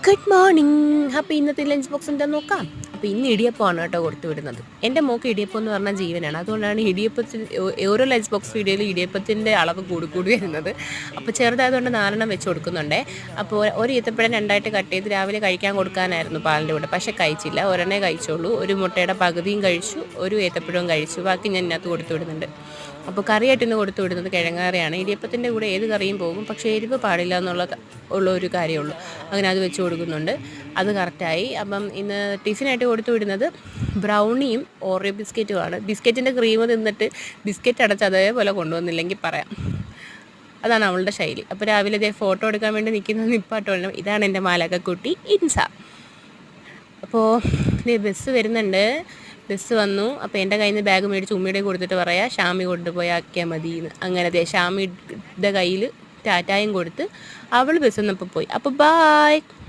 Good morning. അപ്പോൾ ഇന്നത്തെ lunch box എന്താണെന്ന് നോക്കാം. അപ്പോൾ ഇന്ന് ഇടിയപ്പമാണ് കേട്ടോ കൊടുത്തു വിടുന്നത്. എൻ്റെ മോൾക്ക് ഇടിയപ്പം എന്ന് പറഞ്ഞാൽ ജീവനാണ്. അതുകൊണ്ടാണ് ഇടിയപ്പത്തിൽ ഓരോ ലഞ്ച് ബോക്സ് വീഡിയോയിൽ ഇടിയപ്പത്തിൻ്റെ അളവ് കൂടി വരുന്നത്. അപ്പോൾ ചെറുതായതുകൊണ്ട് 4 വെച്ച് കൊടുക്കുന്നുണ്ടേ. അപ്പോൾ ഒരു ഈത്തപ്പഴം 2 കട്ട് ചെയ്ത് രാവിലെ കഴിക്കാൻ കൊടുക്കാനായിരുന്നു പാലിൻ്റെ കൂടെ. പക്ഷേ കഴിച്ചില്ല, ഒരെണ്ണേ കഴിച്ചുള്ളൂ. ഒരു മുട്ടയുടെ പകുതിയും കഴിച്ചു, ഒരു ഏത്തപ്പഴവും കഴിച്ചു. ബാക്കി ഞാൻ ഇതിനകത്ത് കൊടുത്തു വിടുന്നുണ്ട്. അപ്പോൾ കറിയായിട്ട് ഇന്ന് കൊടുത്തു വിടുന്നത് കിഴങ്ങാറിയാണ്. ഇടിയപ്പത്തിൻ്റെ കൂടെ ഏത് കറിയും പോകും, പക്ഷേ എരിവ് പാടില്ല ഉള്ള ഒരു കാര്യമുള്ളൂ. അങ്ങനെ അത് വെച്ച് കൊടുക്കുന്നുണ്ട്. അത് കറക്റ്റായി. അപ്പം ഇന്ന് ടിഫിനായിട്ട് കൊടുത്തു വിടുന്നത് ബ്രൗണിയും ഓറിയോ ബിസ്ക്കറ്റുമാണ്. ബിസ്ക്കറ്റിൻ്റെ ക്രീം തിന്നിട്ട് ബിസ്ക്കറ്റ് അടച്ച് അതേപോലെ കൊണ്ടുവന്നില്ലെങ്കിൽ പറയാം. അതാണ് അവളുടെ ശൈലി. അപ്പോൾ രാവിലെ ഇതേ ഫോട്ടോ എടുക്കാൻ വേണ്ടി നിൽക്കുന്നത് നിപ്പാട്ടോളണം. ഇതാണ് എൻ്റെ മാലക്കക്കുട്ടി ഇൻസ. അപ്പോൾ ഇതേ ബസ് വരുന്നുണ്ട്. ബസ് വന്നു. അപ്പോൾ എൻ്റെ കയ്യിൽ നിന്ന് ബാഗ് മേടിച്ച് ഉമ്മയുടെ കൊടുത്തിട്ട് പറയാം ഷാമി കൊണ്ടുപോയി ആക്കിയാൽ മതി എന്ന്. അങ്ങനത്തെ ഷാമിയുടെ കയ്യിൽ ടാറ്റായും കൊടുത്ത് അവൾ ബസ് വന്നപ്പോൾ പോയി. അപ്പോൾ ബായ്.